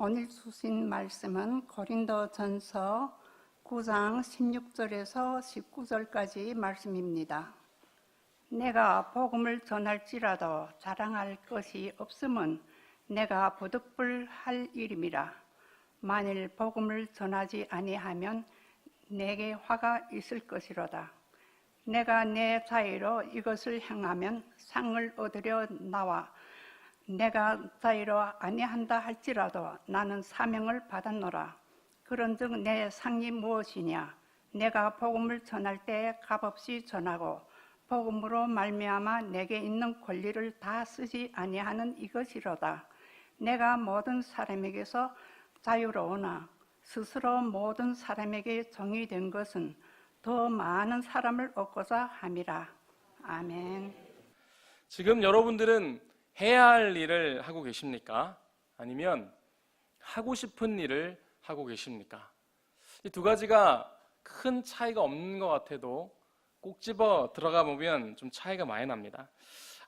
오늘 주신 말씀은 고린도전서 9장 16절에서 19절까지 말씀입니다. 내가 복음을 전할지라도 자랑할 것이 없음은 내가 부득불할 일임이라. 만일 복음을 전하지 아니하면 내게 화가 있을 것이로다. 내가 내 자의로 이것을 행하면 상을 얻으려 나와 내가 자의로 아니한다 할지라도 나는 사명을 받았노라. 그런즉 내 상이 무엇이냐? 내가 복음을 전할 때 값없이 전하고 복음으로 말미암아 내게 있는 권리를 다 쓰지 아니하는 이것이로다. 내가 모든 사람에게서 자유로우나 스스로 모든 사람에게 종이 된 것은 더 많은 사람을 얻고자 함이라. 아멘. 지금 여러분들은 해야 할 일을 하고 계십니까? 아니면 하고 싶은 일을 하고 계십니까? 이 두 가지가 큰 차이가 없는 것 같아도 꼭 집어 들어가 보면 좀 차이가 많이 납니다.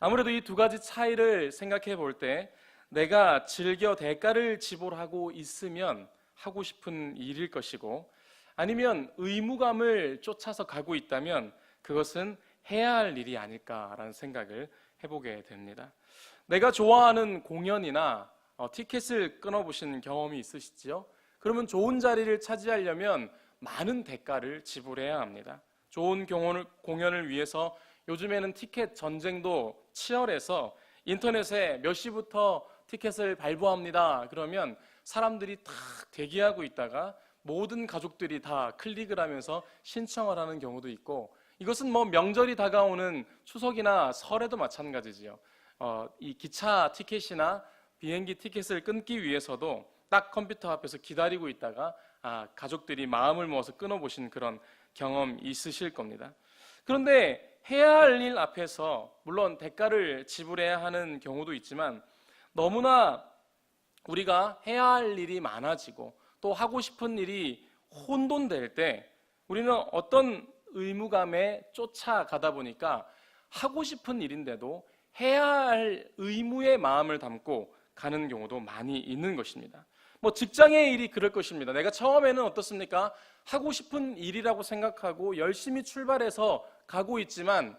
아무래도 이 두 가지 차이를 생각해 볼 때 내가 즐겨 대가를 지불하고 있으면 하고 싶은 일일 것이고, 아니면 의무감을 쫓아서 가고 있다면 그것은 해야 할 일이 아닐까라는 생각을 해보게 됩니다. 내가 좋아하는 공연이나 티켓을 끊어보신 경험이 있으시죠? 그러면 좋은 자리를 차지하려면 많은 대가를 지불해야 합니다. 좋은 공연을 위해서 요즘에는 티켓 전쟁도 치열해서 인터넷에 몇 시부터 티켓을 발부합니다. 그러면 사람들이 다 대기하고 있다가 모든 가족들이 다 클릭을 하면서 신청을 하는 경우도 있고, 이것은 명절이 다가오는 추석이나 설에도 마찬가지지요. 이 기차 티켓이나 비행기 티켓을 끊기 위해서도 딱 컴퓨터 앞에서 기다리고 있다가 가족들이 마음을 모아서 끊어보신 그런 경험 있으실 겁니다. 그런데 해야 할 일 앞에서 물론 대가를 지불해야 하는 경우도 있지만, 너무나 우리가 해야 할 일이 많아지고 또 하고 싶은 일이 혼돈될 때 우리는 어떤 의무감에 쫓아가다 보니까 하고 싶은 일인데도 해야 할 의무의 마음을 담고 가는 경우도 많이 있는 것입니다. 직장의 일이 그럴 것입니다. 내가 처음에는 어떻습니까? 하고 싶은 일이라고 생각하고 열심히 출발해서 가고 있지만,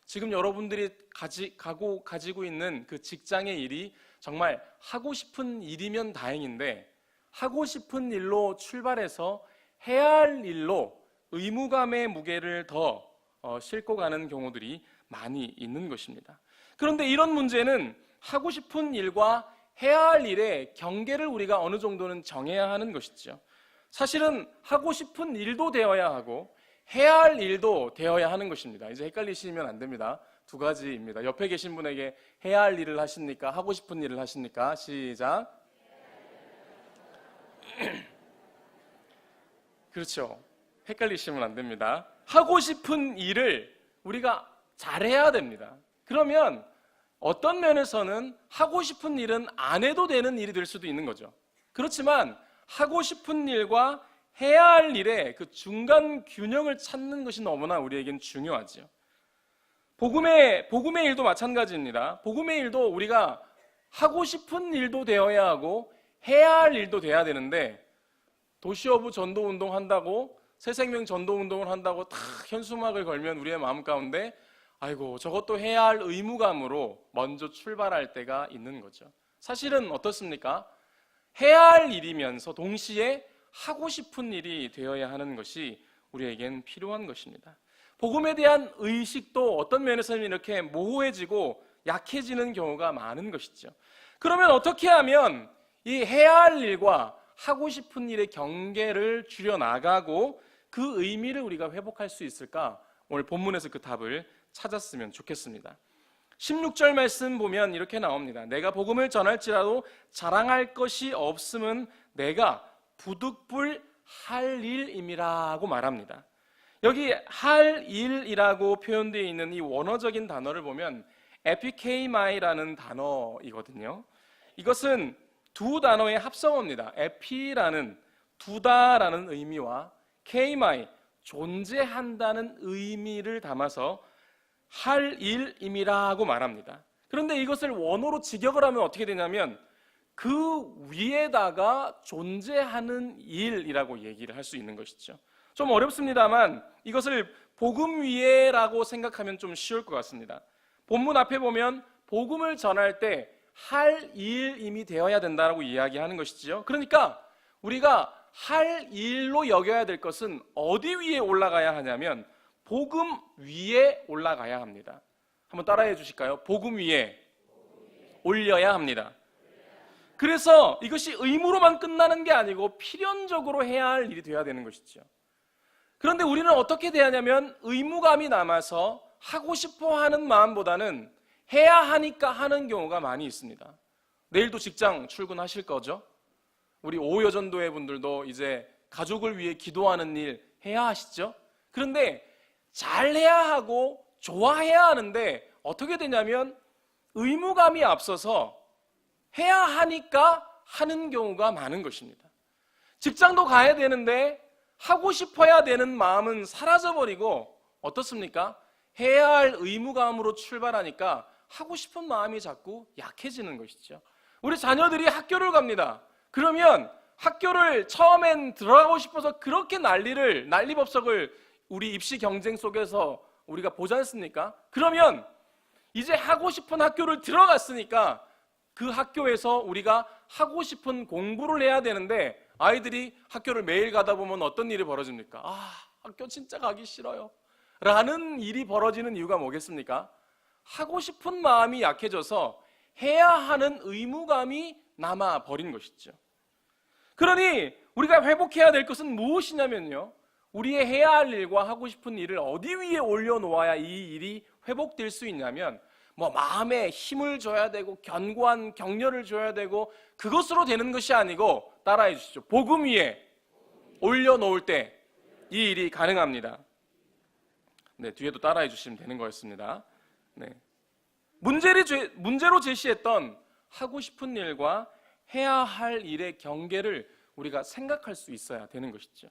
지금 여러분들이 가지고 있는 그 직장의 일이 정말 하고 싶은 일이면 다행인데, 하고 싶은 일로 출발해서 해야 할 일로 의무감의 무게를 더 싣고 가는 경우들이 많이 있는 것입니다. 그런데 이런 문제는 하고 싶은 일과 해야 할 일의 경계를 우리가 어느 정도는 정해야 하는 것이죠. 사실은 하고 싶은 일도 되어야 하고 해야 할 일도 되어야 하는 것입니다. 이제 헷갈리시면 안 됩니다. 두 가지입니다. 옆에 계신 분에게 해야 할 일을 하십니까? 하고 싶은 일을 하십니까? 시작. 그렇죠. 헷갈리시면 안 됩니다. 하고 싶은 일을 우리가 잘해야 됩니다. 그러면 어떤 면에서는 하고 싶은 일은 안 해도 되는 일이 될 수도 있는 거죠. 그렇지만 하고 싶은 일과 해야 할 일의 그 중간 균형을 찾는 것이 너무나 우리에겐 중요하죠. 복음의 일도 마찬가지입니다. 복음의 일도 우리가 하고 싶은 일도 되어야 하고 해야 할 일도 돼야 되는데, 도시어부 전도운동 한다고, 새생명 전도운동을 한다고 다 현수막을 걸면 우리의 마음 가운데 아이고 저것도 해야 할 의무감으로 먼저 출발할 때가 있는 거죠. 사실은 어떻습니까? 해야 할 일이면서 동시에 하고 싶은 일이 되어야 하는 것이 우리에겐 필요한 것입니다. 복음에 대한 의식도 어떤 면에서는 이렇게 모호해지고 약해지는 경우가 많은 것이죠. 그러면 어떻게 하면 이 해야 할 일과 하고 싶은 일의 경계를 줄여나가고 그 의미를 우리가 회복할 수 있을까? 오늘 본문에서 그 답을 찾았으면 좋겠습니다. 16절 말씀 보면 이렇게 나옵니다. 내가 복음을 전할지라도 자랑할 것이 없음은 내가 부득불할 일임이라고 말합니다. 여기 할 일이라고 표현되어 있는 이 원어적인 단어를 보면 에피케이마이라는 단어이거든요. 이것은 두 단어의 합성어입니다. 에피라는 두다라는 의미와 케이마이 존재한다는 의미를 담아서 할 일임이라고 말합니다. 그런데 이것을 원어로 직역을 하면 어떻게 되냐면 그 위에다가 존재하는 일이라고 얘기를 할 수 있는 것이죠. 좀 어렵습니다만 이것을 복음 위에라고 생각하면 좀 쉬울 것 같습니다. 본문 앞에 보면 복음을 전할 때 할 일임이 되어야 된다고 이야기하는 것이지요. 그러니까 우리가 할 일로 여겨야 될 것은 어디 위에 올라가야 하냐면 복음 위에 올라가야 합니다. 한번 따라해 주실까요? 복음 위에 올려야 합니다. 그래서 이것이 의무로만 끝나는 게 아니고 필연적으로 해야 할 일이 되어야 되는 것이죠. 그런데 우리는 어떻게 대하냐면 의무감이 남아서 하고 싶어 하는 마음보다는 해야 하니까 하는 경우가 많이 있습니다. 내일도 직장 출근하실 거죠? 우리 오여전도회 분들도 이제 가족을 위해 기도하는 일 해야 하시죠? 그런데 잘해야 하고 좋아해야 하는데 어떻게 되냐면 의무감이 앞서서 해야 하니까 하는 경우가 많은 것입니다. 직장도 가야 되는데 하고 싶어야 되는 마음은 사라져버리고 어떻습니까? 해야 할 의무감으로 출발하니까 하고 싶은 마음이 자꾸 약해지는 것이죠. 우리 자녀들이 학교를 갑니다. 그러면 학교를 처음엔 들어가고 싶어서 그렇게 난리법석을 우리 입시 경쟁 속에서 우리가 보지 않습니까? 그러면 이제 하고 싶은 학교를 들어갔으니까 그 학교에서 우리가 하고 싶은 공부를 해야 되는데 아이들이 학교를 매일 가다 보면 어떤 일이 벌어집니까? 학교 진짜 가기 싫어요 라는 일이 벌어지는 이유가 뭐겠습니까? 하고 싶은 마음이 약해져서 해야 하는 의무감이 남아버린 것이죠. 그러니 우리가 회복해야 될 것은 무엇이냐면요, 우리의 해야 할 일과 하고 싶은 일을 어디 위에 올려놓아야 이 일이 회복될 수 있냐면 마음에 힘을 줘야 되고 견고한 격려를 줘야 되고 그것으로 되는 것이 아니고 따라해 주시죠. 복음 위에 올려놓을 때 이 일이 가능합니다. 네, 뒤에도 따라해 주시면 되는 거였습니다. 네. 문제로 제시했던 하고 싶은 일과 해야 할 일의 경계를 우리가 생각할 수 있어야 되는 것이죠.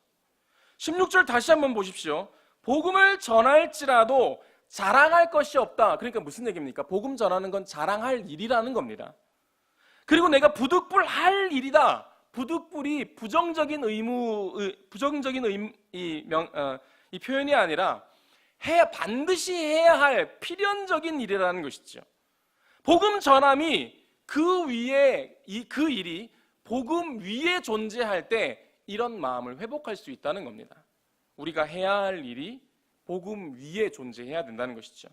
16절 다시 한번 보십시오. 복음을 전할지라도 자랑할 것이 없다. 그러니까 무슨 얘기입니까? 복음 전하는 건 자랑할 일이라는 겁니다. 그리고 내가 부득불 할 일이다. 부득불이 부정적인 이 표현이 아니라 반드시 해야 할 필연적인 일이라는 것이죠. 복음 전함이 그 일이 복음 위에 존재할 때 이런 마음을 회복할 수 있다는 겁니다. 우리가 해야 할 일이 복음 위에 존재해야 된다는 것이죠.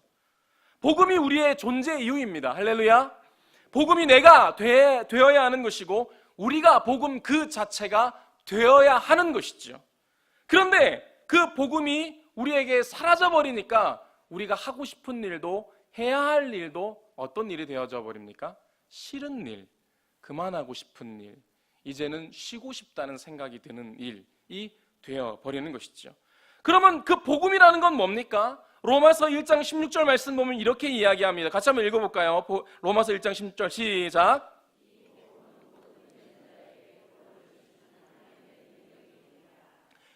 복음이 우리의 존재 이유입니다. 할렐루야. 복음이 내가 되어야 하는 것이고 우리가 복음 그 자체가 되어야 하는 것이죠. 그런데 그 복음이 우리에게 사라져버리니까 우리가 하고 싶은 일도 해야 할 일도 어떤 일이 되어져 버립니까? 싫은 일, 그만하고 싶은 일, 이제는 쉬고 싶다는 생각이 드는 일이 되어버리는 것이죠. 그러면 그 복음이라는 건 뭡니까? 로마서 1장 16절 말씀 보면 이렇게 이야기합니다. 같이 한번 읽어볼까요? 로마서 1장 16절 시작.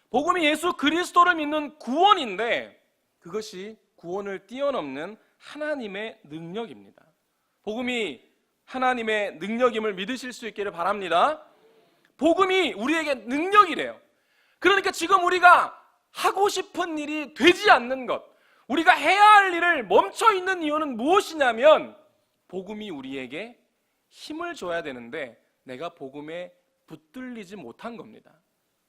복음이 예수 그리스도를 믿는 구원인데 그것이 구원을 뛰어넘는 하나님의 능력입니다. 복음이 하나님의 능력임을 믿으실 수 있기를 바랍니다. 복음이 우리에게 능력이래요. 그러니까 지금 우리가 하고 싶은 일이 되지 않는 것, 우리가 해야 할 일을 멈춰 있는 이유는 무엇이냐면 복음이 우리에게 힘을 줘야 되는데 내가 복음에 붙들리지 못한 겁니다.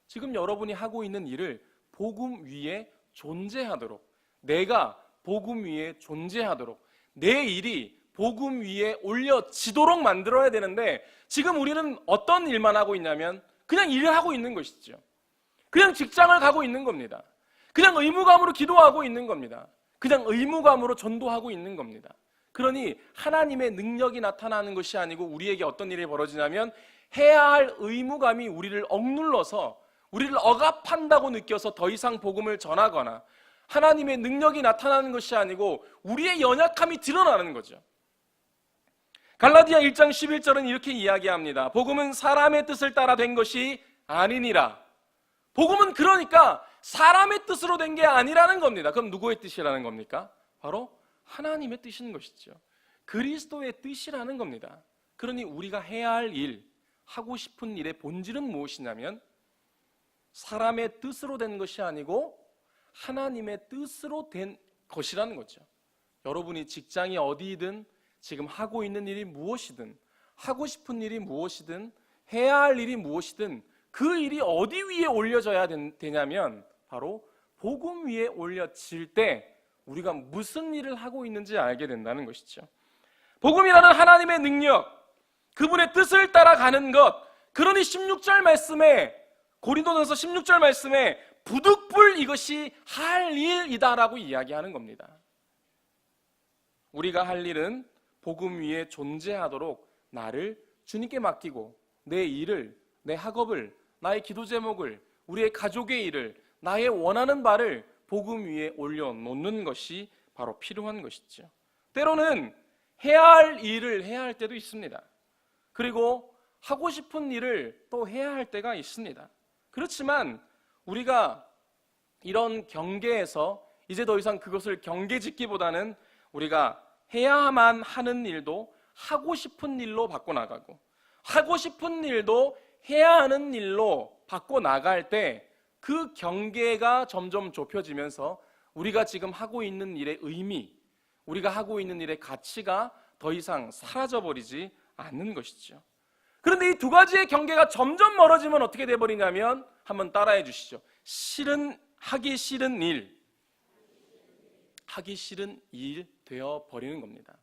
지금 여러분이 하고 있는 일을 복음 위에 존재하도록, 내가 복음 위에 존재하도록, 내 일이 복음 위에 올려지도록 만들어야 되는데 지금 우리는 어떤 일만 하고 있냐면 그냥 일을 하고 있는 것이죠. 그냥 직장을 가고 있는 겁니다. 그냥 의무감으로 기도하고 있는 겁니다. 그냥 의무감으로 전도하고 있는 겁니다. 그러니 하나님의 능력이 나타나는 것이 아니고 우리에게 어떤 일이 벌어지냐면 해야 할 의무감이 우리를 억눌러서 우리를 억압한다고 느껴서 더 이상 복음을 전하거나 하나님의 능력이 나타나는 것이 아니고 우리의 연약함이 드러나는 거죠. 갈라디아 1장 11절은 이렇게 이야기합니다. 복음은 사람의 뜻을 따라 된 것이 아니니라. 복음은 그러니까 사람의 뜻으로 된 게 아니라는 겁니다. 그럼 누구의 뜻이라는 겁니까? 바로 하나님의 뜻인 것이죠. 그리스도의 뜻이라는 겁니다. 그러니 우리가 해야 할 일, 하고 싶은 일의 본질은 무엇이냐면 사람의 뜻으로 된 것이 아니고 하나님의 뜻으로 된 것이라는 거죠. 여러분이 직장이 어디이든 지금 하고 있는 일이 무엇이든 하고 싶은 일이 무엇이든 해야 할 일이 무엇이든 그 일이 어디 위에 올려져야 되냐면 바로 복음 위에 올려질 때 우리가 무슨 일을 하고 있는지 알게 된다는 것이죠. 복음이라는 하나님의 능력, 그분의 뜻을 따라가는 것. 그러니 16절 말씀에, 고린도전서 16절 말씀에 부득불 이것이 할 일이다라고 이야기하는 겁니다. 우리가 할 일은 복음 위에 존재하도록 나를 주님께 맡기고 내 일을, 내 학업을, 나의 기도 제목을, 우리의 가족의 일을, 나의 원하는 바를 복음 위에 올려놓는 것이 바로 필요한 것이죠. 때로는 해야 할 일을 해야 할 때도 있습니다. 그리고 하고 싶은 일을 또 해야 할 때가 있습니다. 그렇지만 우리가 이런 경계에서 이제 더 이상 그것을 경계짓기보다는 우리가 해야만 하는 일도 하고 싶은 일로 바꿔나가고 하고 싶은 일도 해야 하는 일로 바꿔나갈 때 그 경계가 점점 좁혀지면서 우리가 지금 하고 있는 일의 의미, 우리가 하고 있는 일의 가치가 더 이상 사라져버리지 않는 것이죠. 그런데 이 두 가지의 경계가 점점 멀어지면 어떻게 돼버리냐면 한번 따라해 주시죠. 하기 싫은 일 되어버리는 겁니다.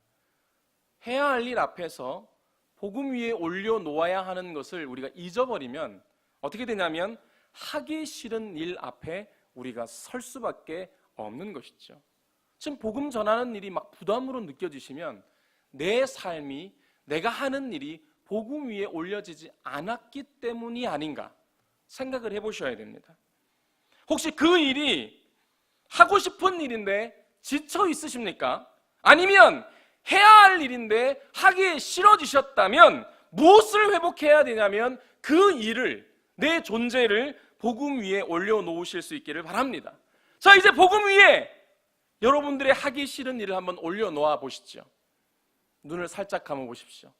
해야 할 일 앞에서 복음 위에 올려놓아야 하는 것을 우리가 잊어버리면 어떻게 되냐면 하기 싫은 일 앞에 우리가 설 수밖에 없는 것이죠. 지금 복음 전하는 일이 막 부담으로 느껴지시면 내 삶이, 내가 하는 일이 복음 위에 올려지지 않았기 때문이 아닌가 생각을 해보셔야 됩니다. 혹시 그 일이 하고 싶은 일인데 지쳐 있으십니까? 아니면 해야 할 일인데 하기 싫어지셨다면 무엇을 회복해야 되냐면 그 일을, 내 존재를 복음 위에 올려놓으실 수 있기를 바랍니다. 자, 이제 복음 위에 여러분들의 하기 싫은 일을 한번 올려놓아 보시죠. 눈을 살짝 감아 보십시오.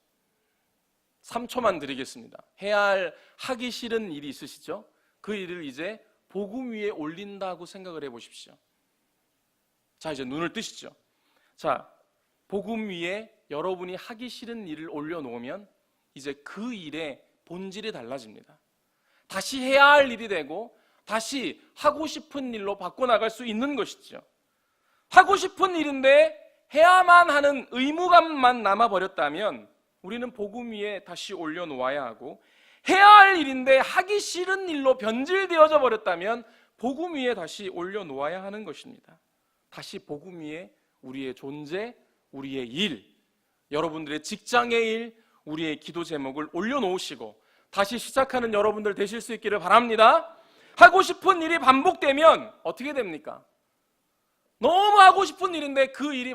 3초만 드리겠습니다. 하기 싫은 일이 있으시죠? 그 일을 이제 복음 위에 올린다고 생각을 해보십시오. 자, 이제 눈을 뜨시죠. 자, 복음 위에 여러분이 하기 싫은 일을 올려놓으면 이제 그 일의 본질이 달라집니다. 다시 해야 할 일이 되고 다시 하고 싶은 일로 바꿔나갈 수 있는 것이죠. 하고 싶은 일인데 해야만 하는 의무감만 남아버렸다면 우리는 복음 위에 다시 올려놓아야 하고, 해야 할 일인데 하기 싫은 일로 변질되어져 버렸다면 복음 위에 다시 올려놓아야 하는 것입니다. 다시 복음 위에 우리의 존재, 우리의 일, 여러분들의 직장의 일, 우리의 기도 제목을 올려놓으시고 다시 시작하는 여러분들 되실 수 있기를 바랍니다. 하고 싶은 일이 반복되면 어떻게 됩니까? 너무 하고 싶은 일인데 그 일이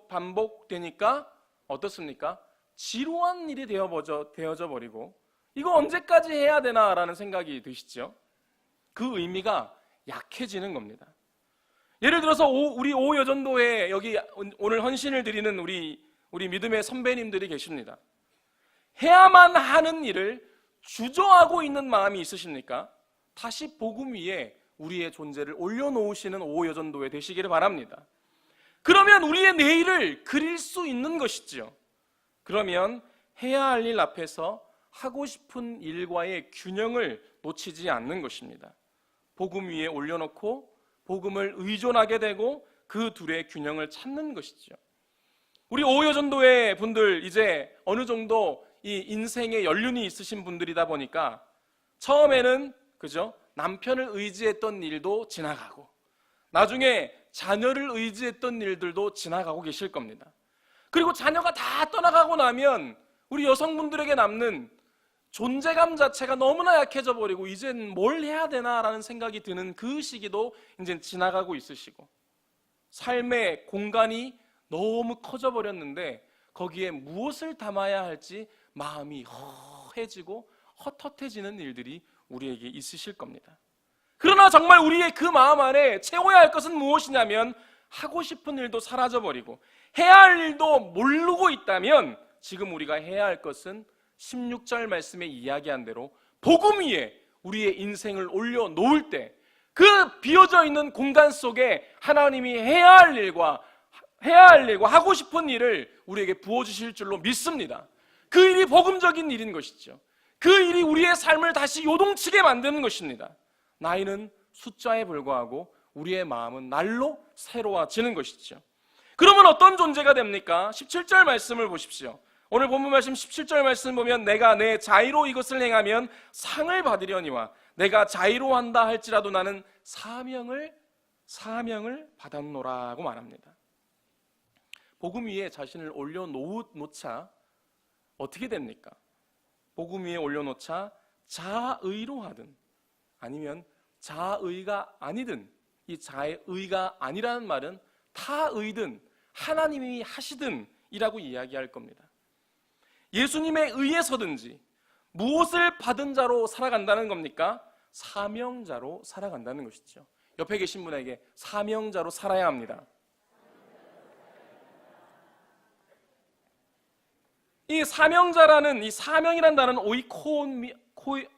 반복되니까 어떻습니까? 지루한 일이 되어져 버리고 이거 언제까지 해야 되나라는 생각이 드시죠? 그 의미가 약해지는 겁니다. 예를 들어서 우리 오여전도회 여기 오늘 헌신을 드리는 우리 믿음의 선배님들이 계십니다. 해야만 하는 일을 주저하고 있는 마음이 있으십니까? 다시 복음 위에 우리의 존재를 올려놓으시는 오여전도회 되시기를 바랍니다. 그러면 우리의 내일을 그릴 수 있는 것이죠. 그러면 해야 할 일 앞에서 하고 싶은 일과의 균형을 놓치지 않는 것입니다. 복음 위에 올려놓고 복음을 의존하게 되고 그 둘의 균형을 찾는 것이죠. 우리 오여전도회 분들 이제 어느 정도 이 인생의 연륜이 있으신 분들이다 보니까 처음에는 그죠? 남편을 의지했던 일도 지나가고 나중에 자녀를 의지했던 일들도 지나가고 계실 겁니다. 그리고 자녀가 다 떠나가고 나면 우리 여성분들에게 남는 존재감 자체가 너무나 약해져 버리고 이젠 뭘 해야 되나라는 생각이 드는 그 시기도 이제 지나가고 있으시고, 삶의 공간이 너무 커져 버렸는데 거기에 무엇을 담아야 할지 마음이 허해지고 헛헛해지는 일들이 우리에게 있으실 겁니다. 그러나 정말 우리의 그 마음 안에 채워야 할 것은 무엇이냐면 하고 싶은 일도 사라져버리고 해야 할 일도 모르고 있다면 지금 우리가 해야 할 것은 16절 말씀에 이야기한 대로 복음 위에 우리의 인생을 올려놓을 때 그 비어져 있는 공간 속에 하나님이 해야 할 일과 하고 싶은 일을 우리에게 부어주실 줄로 믿습니다. 그 일이 복음적인 일인 것이죠. 그 일이 우리의 삶을 다시 요동치게 만드는 것입니다. 나이는 숫자에 불과하고 우리의 마음은 날로 새로워지는 것이죠. 그러면 어떤 존재가 됩니까? 17절 말씀을 보십시오. 오늘 본문 말씀 17절 말씀 보면 내가 내 자의로 이것을 행하면 상을 받으려니와 내가 자의로 한다 할지라도 나는 사명을 받았노라고 말합니다. 복음 위에 자신을 올려놓자 어떻게 됩니까? 복음 위에 올려놓자 자의로 하든 아니면 자의가 아니든, 이 자의가 아니라는 말은 타의든 하나님이 하시든 이라고 이야기할 겁니다. 예수님의 의에서든지 무엇을 받은 자로 살아간다는 겁니까? 사명자로 살아간다는 것이죠. 옆에 계신 분에게 사명자로 살아야 합니다. 이 사명자라는, 이 사명이라는 단어는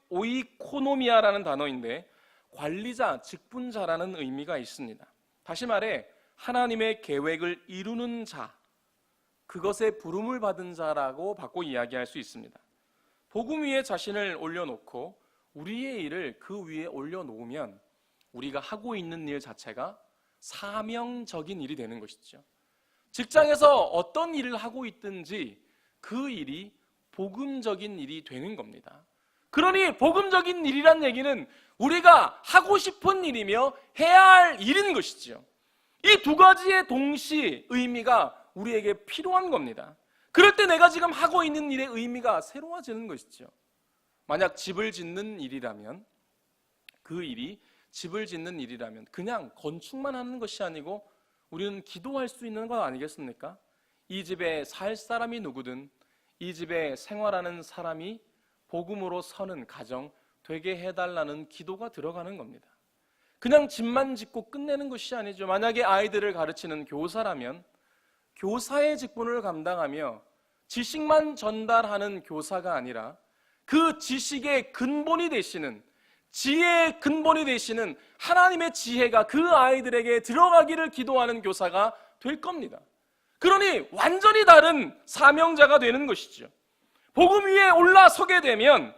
오이코노미아라는 단어인데 관리자, 직분자라는 의미가 있습니다. 다시 말해 하나님의 계획을 이루는 자, 그것에 부름을 받은 자라고 바꿔 이야기할 수 있습니다. 복음 위에 자신을 올려놓고 우리의 일을 그 위에 올려놓으면 우리가 하고 있는 일 자체가 사명적인 일이 되는 것이죠. 직장에서 어떤 일을 하고 있든지 그 일이 복음적인 일이 되는 겁니다. 그러니 복음적인 일이란 얘기는 우리가 하고 싶은 일이며 해야 할 일인 것이죠. 이 두 가지의 동시 의미가 우리에게 필요한 겁니다. 그럴 때 내가 지금 하고 있는 일의 의미가 새로워지는 것이죠. 만약 집을 짓는 일이라면, 그 일이 집을 짓는 일이라면 그냥 건축만 하는 것이 아니고 우리는 기도할 수 있는 것 아니겠습니까? 이 집에 살 사람이 누구든 이 집에 생활하는 사람이 복음으로 서는 가정 되게 해달라는 기도가 들어가는 겁니다. 그냥 집만 짓고 끝내는 것이 아니죠. 만약에 아이들을 가르치는 교사라면 교사의 직분을 감당하며 지식만 전달하는 교사가 아니라 그 지식의 근본이 되시는, 지혜의 근본이 되시는 하나님의 지혜가 그 아이들에게 들어가기를 기도하는 교사가 될 겁니다. 그러니 완전히 다른 사명자가 되는 것이죠. 복음 위에 올라서게 되면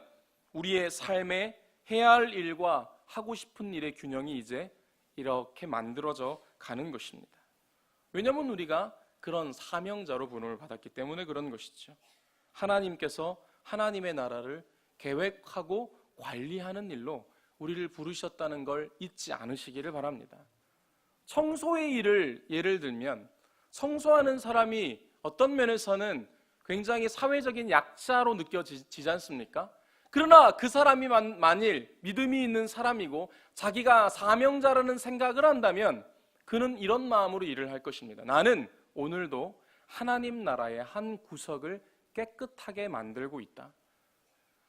우리의 삶에 해야 할 일과 하고 싶은 일의 균형이 이제 이렇게 만들어져 가는 것입니다. 왜냐하면 우리가 그런 사명자로 부름을 받았기 때문에 그런 것이죠. 하나님께서 하나님의 나라를 계획하고 관리하는 일로 우리를 부르셨다는 걸 잊지 않으시기를 바랍니다. 청소의 일을 예를 들면 청소하는 사람이 어떤 면에서는 굉장히 사회적인 약자로 느껴지지 않습니까? 그러나 그 사람이 만일 믿음이 있는 사람이고 자기가 사명자라는 생각을 한다면 그는 이런 마음으로 일을 할 것입니다. 나는 오늘도 하나님 나라의 한 구석을 깨끗하게 만들고 있다.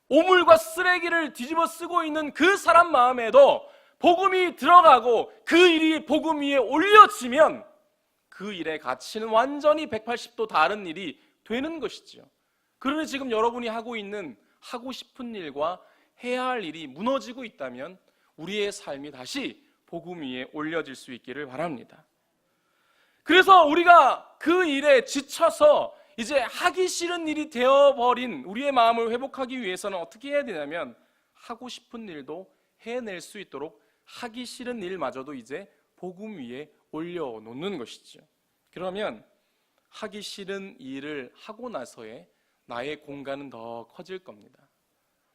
오물과 쓰레기를 뒤집어 쓰고 있는 그 사람 마음에도 복음이 들어가고 그 일이 복음 위에 올려지면 그 일의 가치는 완전히 180도 다른 일이 되는 것이죠. 그러니 지금 여러분이 하고 싶은 일과 해야 할 일이 무너지고 있다면 우리의 삶이 다시 복음 위에 올려질 수 있기를 바랍니다. 그래서 우리가 그 일에 지쳐서 이제 하기 싫은 일이 되어버린 우리의 마음을 회복하기 위해서는 어떻게 해야 되냐면 하고 싶은 일도 해낼 수 있도록 하기 싫은 일마저도 이제 복음 위에 올려놓는 것이죠. 그러면 하기 싫은 일을 하고 나서의 나의 공간은 더 커질 겁니다.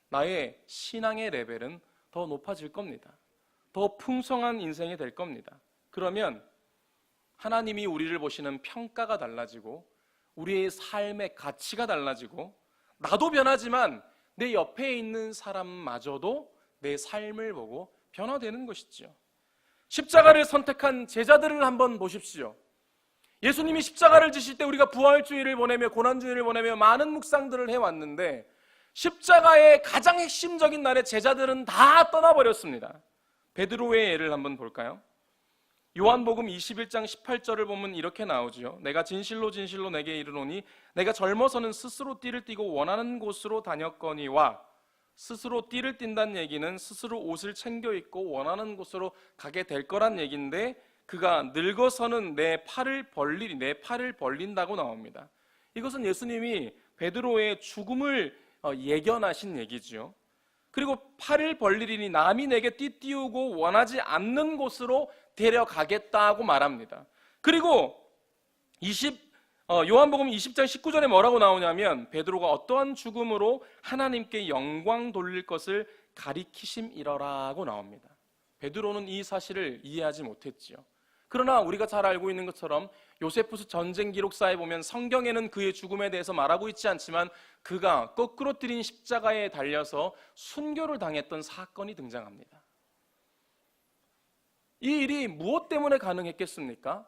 나의 신앙의 레벨은 더 높아질 겁니다. 더 풍성한 인생이 될 겁니다. 그러면 하나님이 우리를 보시는 평가가 달라지고 우리의 삶의 가치가 달라지고 나도 변하지만 내 옆에 있는 사람마저도 내 삶을 보고 변화되는 것이죠. 십자가를 선택한 제자들을 한번 보십시오. 예수님이 십자가를 지실 때 우리가 부활주의를 보내며 고난주의를 보내며 많은 묵상들을 해왔는데 십자가의 가장 핵심적인 날에 제자들은 다 떠나버렸습니다. 베드로의 예를 한번 볼까요? 요한복음 21장 18절을 보면 이렇게 나오죠. 내가 진실로 진실로 내게 이르노니 내가 젊어서는 스스로 띠를 띠고 원하는 곳으로 다녔거니와, 스스로 띠를 띈다는 얘기는 스스로 옷을 챙겨 입고 원하는 곳으로 가게 될 거란 얘기인데, 그가 늙어서는 내 팔을 벌린다고 나옵니다. 이것은 예수님이 베드로의 죽음을 예견하신 얘기죠. 그리고 팔을 벌리리니 남이 내게 띠띠우고 원하지 않는 곳으로 데려가겠다고 말합니다. 그리고 요한복음 20장 19절에 뭐라고 나오냐면, 베드로가 어떠한 죽음으로 하나님께 영광 돌릴 것을 가리키심이러라고 나옵니다. 베드로는 이 사실을 이해하지 못했지요. 그러나 우리가 잘 알고 있는 것처럼 요세푸스 전쟁 기록사에 보면 성경에는 그의 죽음에 대해서 말하고 있지 않지만, 그가 거꾸로 들인 십자가에 달려서 순교를 당했던 사건이 등장합니다. 이 일이 무엇 때문에 가능했겠습니까?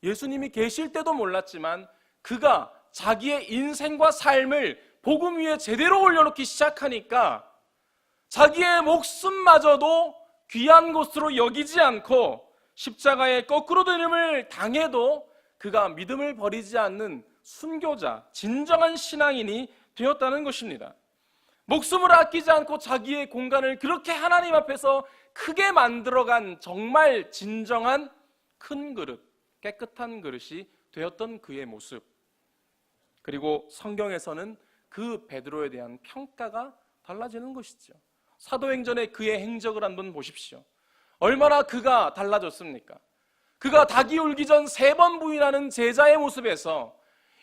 예수님이 계실 때도 몰랐지만 그가 자기의 인생과 삶을 복음 위에 제대로 올려놓기 시작하니까 자기의 목숨마저도 귀한 것으로 여기지 않고 십자가에 거꾸로 들림을 당해도 그가 믿음을 버리지 않는 순교자, 진정한 신앙인이 되었다는 것입니다. 목숨을 아끼지 않고 자기의 공간을 그렇게 하나님 앞에서 크게 만들어간 정말 진정한 큰 그릇, 깨끗한 그릇이 되었던 그의 모습. 그리고 성경에서는 그 베드로에 대한 평가가 달라지는 것이죠. 사도행전에 그의 행적을 한번 보십시오. 얼마나 그가 달라졌습니까? 그가 닭이 울기 전 3번 부인하는 제자의 모습에서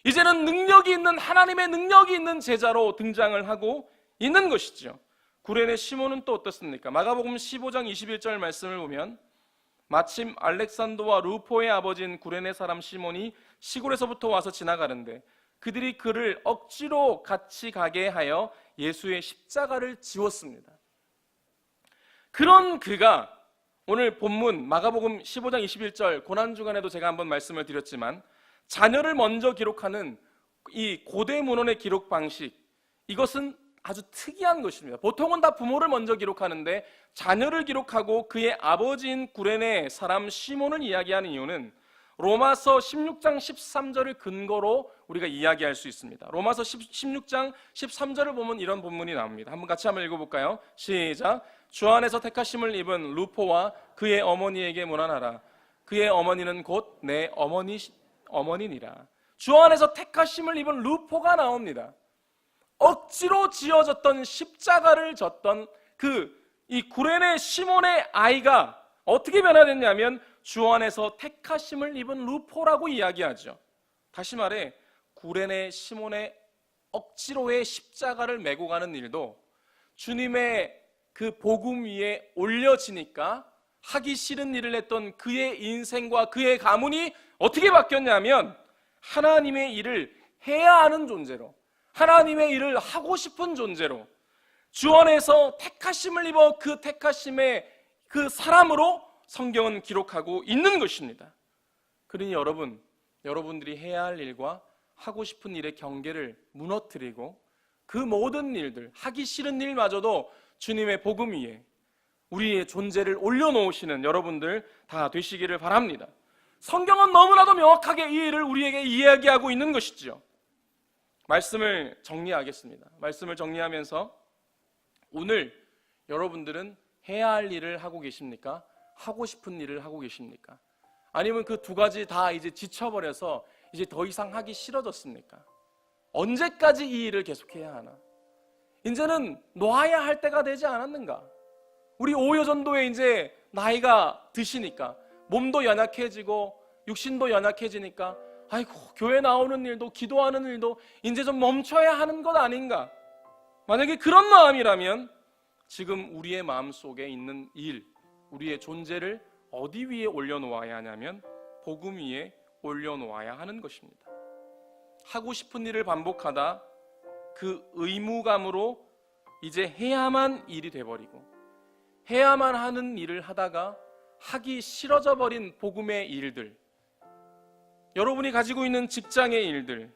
이제는 능력이 있는, 하나님의 능력이 있는 제자로 등장을 하고 있는 것이죠. 구레네 시몬은 또 어떻습니까? 마가복음 15장 21절 말씀을 보면, 마침 알렉산더와 루포의 아버지인 구레네 사람 시몬이 시골에서부터 와서 지나가는데 그들이 그를 억지로 같이 가게 하여 예수의 십자가를 지웠습니다. 그런 그가 오늘 본문 마가복음 15장 21절 고난주간에도 제가 한번 말씀을 드렸지만, 자녀를 먼저 기록하는 이 고대 문헌의 기록 방식, 이것은 아주 특이한 것입니다. 보통은 다 부모를 먼저 기록하는데 자녀를 기록하고 그의 아버지인 구레네 사람 시몬을 이야기하는 이유는 로마서 16장 13절을 근거로 우리가 이야기할 수 있습니다. 로마서 16장 13절을 보면 이런 본문이 나옵니다. 같이 한번 읽어볼까요? 시작. 주 안에서 택하심을 입은 루포와 그의 어머니에게 문안하라. 그의 어머니는 곧 내 어머니니라. 주 안에서 택하심을 입은 루포가 나옵니다. 억지로 지어졌던 십자가를 졌던 이 구레네 시몬의 아이가 어떻게 변화됐냐면 주 안에서 택하심을 입은 루포라고 이야기하죠. 다시 말해 구레네 시몬의 억지로의 십자가를 메고 가는 일도 주님의 그 복음 위에 올려지니까 하기 싫은 일을 했던 그의 인생과 그의 가문이 어떻게 바뀌었냐면 하나님의 일을 해야 하는 존재로, 하나님의 일을 하고 싶은 존재로, 주 안에서 택하심을 입어 그 택하심의 그 사람으로 성경은 기록하고 있는 것입니다. 그러니 여러분들이 해야 할 일과 하고 싶은 일의 경계를 무너뜨리고 그 모든 일들, 하기 싫은 일마저도 주님의 복음 위에 우리의 존재를 올려놓으시는 여러분들 다 되시기를 바랍니다. 성경은 너무나도 명확하게 이 일을 우리에게 이야기하고 있는 것이지요. 말씀을 정리하겠습니다. 말씀을 정리하면서 오늘 여러분들은 해야 할 일을 하고 계십니까? 하고 싶은 일을 하고 계십니까? 아니면 그 두 가지 다 이제 지쳐버려서 이제 더 이상 하기 싫어졌습니까? 언제까지 이 일을 계속해야 하나? 이제는 놔야 할 때가 되지 않았는가? 우리 오여전도에 이제 나이가 드시니까 몸도 연약해지고 육신도 연약해지니까 아이고 교회 나오는 일도 기도하는 일도 이제 좀 멈춰야 하는 것 아닌가? 만약에 그런 마음이라면 지금 우리의 마음속에 있는 일, 우리의 존재를 어디 위에 올려놓아야 하냐면 복음 위에 올려놓아야 하는 것입니다. 하고 싶은 일을 반복하다 그 의무감으로 이제 해야만 일이 돼버리고 해야만 하는 일을 하다가 하기 싫어져 버린 복음의 일들, 여러분이 가지고 있는 직장의 일들,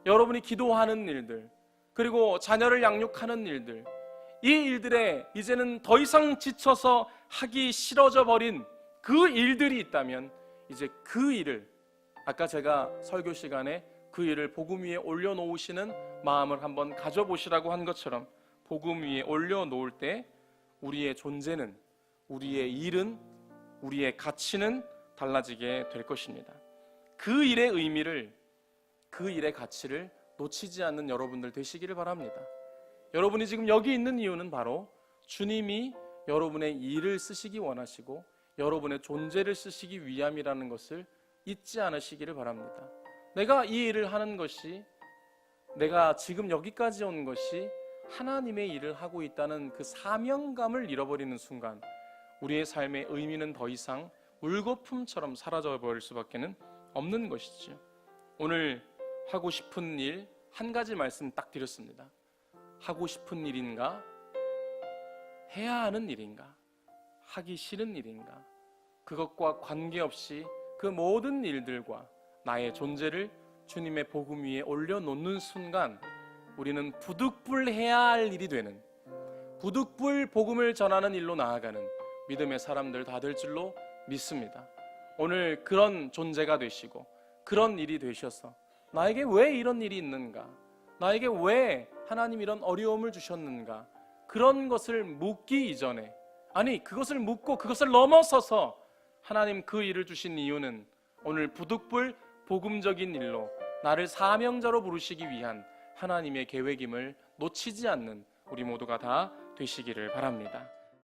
여러분이 기도하는 일들, 그리고 자녀를 양육하는 일들, 이 일들에 이제는 더 이상 지쳐서 하기 싫어져 버린 그 일들이 있다면 이제 그 일을, 아까 제가 설교 시간에 그 일을 복음 위에 올려놓으시는 마음을 한번 가져보시라고 한 것처럼 복음 위에 올려놓을 때 우리의 존재는, 우리의 일은, 우리의 가치는 달라지게 될 것입니다. 그 일의 의미를, 그 일의 가치를 놓치지 않는 여러분들 되시기를 바랍니다. 여러분이 지금 여기 있는 이유는 바로 주님이 여러분의 일을 쓰시기 원하시고 여러분의 존재를 쓰시기 위함이라는 것을 잊지 않으시기를 바랍니다. 내가 이 일을 하는 것이, 내가 지금 여기까지 온 것이 하나님의 일을 하고 있다는 그 사명감을 잃어버리는 순간 우리의 삶의 의미는 더 이상 물거품처럼 사라져버릴 수밖에 없는 것이죠. 오늘 하고 싶은 일 한 가지 말씀 딱 드렸습니다. 하고 싶은 일인가? 해야 하는 일인가? 하기 싫은 일인가? 그것과 관계없이 그 모든 일들과 나의 존재를 주님의 복음 위에 올려놓는 순간 우리는 부득불해야 할 일이 되는, 부득불 복음을 전하는 일로 나아가는 믿음의 사람들 다 될 줄로 믿습니다. 오늘 그런 존재가 되시고 그런 일이 되셔서 나에게 왜 이런 일이 있는가? 나에게 왜 하나님 이런 어려움을 주셨는가? 그런 것을 묻기 이전에, 아니 그것을 묻고 그것을 넘어서서 하나님 그 일을 주신 이유는 오늘 부득불 복음적인 일로 나를 사명자로 부르시기 위한 하나님의 계획임을 놓치지 않는 우리 모두가 다 되시기를 바랍니다.